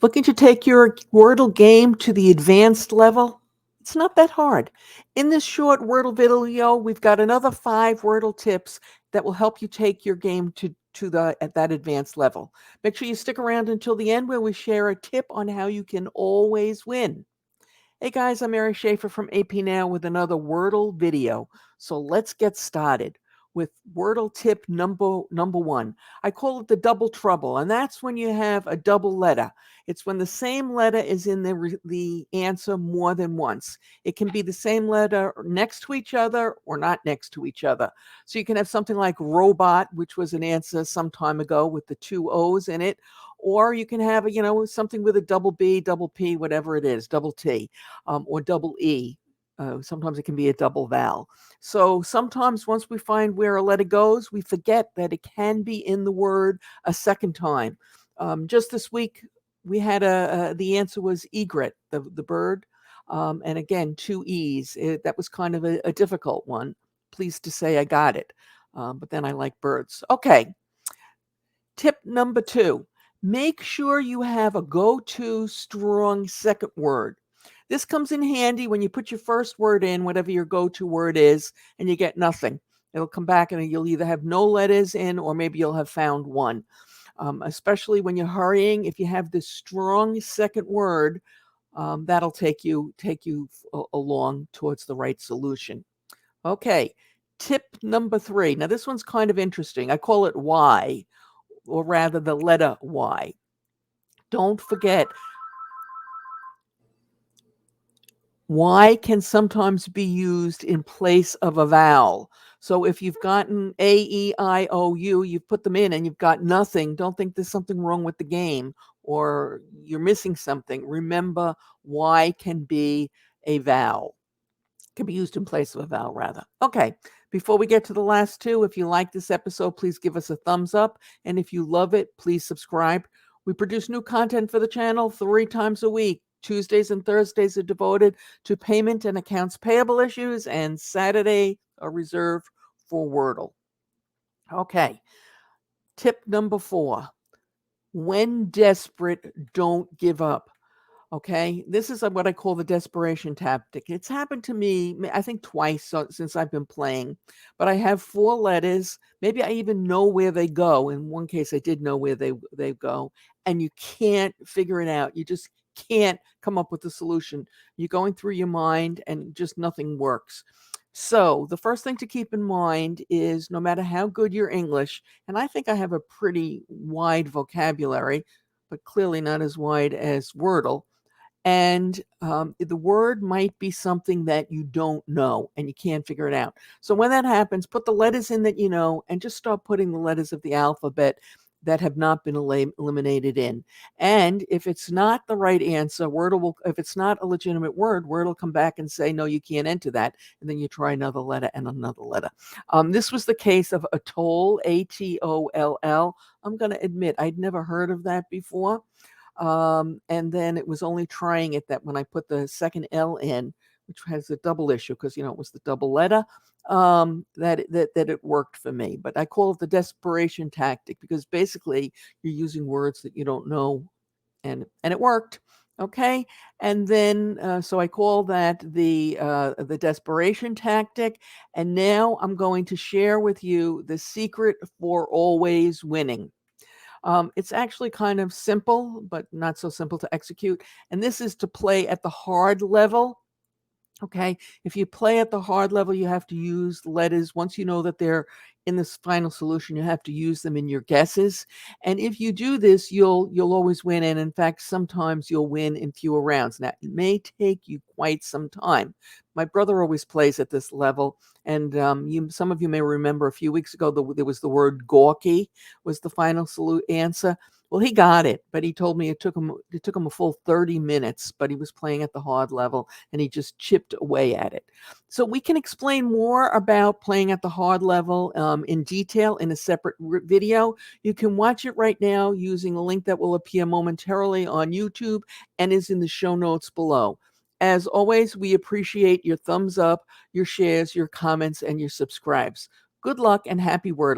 Looking to take your Wordle game to the advanced level? It's not that hard. In this short Wordle video, we've got another 5 Wordle tips that will help you take your game at that advanced level. Make sure you stick around until the end where we share a tip on how you can always win. Hey guys, I'm Mary Schaefer from AP Now with another Wordle video. So let's get started with Wordle tip number 1. I call it the double trouble, and that's when you have a double letter. It's when the same letter is in the answer more than once. It can be the same letter next to each other or not next to each other. So you can have something like robot, which was an answer some time ago with the 2 O's in it, or you can have something with a double B, double P, whatever it is, double T, or double E. Sometimes it can be a double vowel. So sometimes once we find where a letter goes, we forget that it can be in the word a second time. Just this week, we had the answer was egret, the bird, and again 2 E's. That was kind of a difficult one. Pleased to say I got it, but then I like birds. Okay, tip number 2. Make sure you have a go-to strong second word. This comes in handy when you put your first word in, whatever your go-to word is, and you get nothing. It'll come back and you'll either have no letters in or maybe you'll have found one. Especially when you're hurrying, if you have this strong second word, that'll take you along towards the right solution. Okay, tip number 3. Now this one's kind of interesting. I call it Y, or rather the letter Y. Don't forget, Y can sometimes be used in place of a vowel. So if you've gotten A, E, I, O, U, you've put them in and you've got nothing, don't think there's something wrong with the game or you're missing something. Remember, Y can be a vowel. Can be used in place of a vowel, rather. Okay, before we get to the last 2, if you like this episode, please give us a thumbs up. And if you love it, please subscribe. We produce new content for the channel 3 times a week. Tuesdays and Thursdays are devoted to payment and accounts payable issues, and Saturday are reserved for Wordle. Okay, tip number 4. When desperate, don't give up. Okay, this is what I call the desperation tactic. It's happened to me, I think twice since I've been playing, but I have 4 letters. Maybe I even know where they go. In one case, I did know where they go, and you can't figure it out. You just can't come up with a solution. You're going through your mind, and just nothing works. So the first thing to keep in mind is no matter how good your English, and I think I have a pretty wide vocabulary, but clearly not as wide as Wordle. And the word might be something that you don't know and you can't figure it out. So when that happens, put the letters in that you know and just start putting the letters of the alphabet that have not been eliminated in. And if it's not the right answer, Wordle will, if it's not a legitimate word, Wordle will come back and say, no, you can't enter that. And then you try another letter and another letter. This was the case of atoll, A-T-O-L-L. I'm going to admit, I'd never heard of that before. And then it was only trying it that when I put the second L in, which has a double issue because, it was the double letter, that it worked for me. But I call it the desperation tactic because basically you're using words that you don't know, and it worked. Okay, and then so I call that the desperation tactic. And now I'm going to share with you the secret for always winning. It's actually kind of simple, but not so simple to execute. And this is to play at the hard level. Okay, if you play at the hard level, you have to use letters. Once you know that they're in this final solution, you have to use them in your guesses. And if you do this, you'll always win. And in fact, sometimes you'll win in fewer rounds. Now, it may take you quite some time. My brother always plays at this level. And some of you may remember a few weeks ago, there was the word gawky was the final answer. Well, he got it, but he told me it took him a full 30 minutes, but he was playing at the hard level and he just chipped away at it. So we can explain more about playing at the hard level in detail in a separate video. You can watch it right now using a link that will appear momentarily on YouTube and is in the show notes below. As always, we appreciate your thumbs up, your shares, your comments, and your subscribes. Good luck and happy Wordle.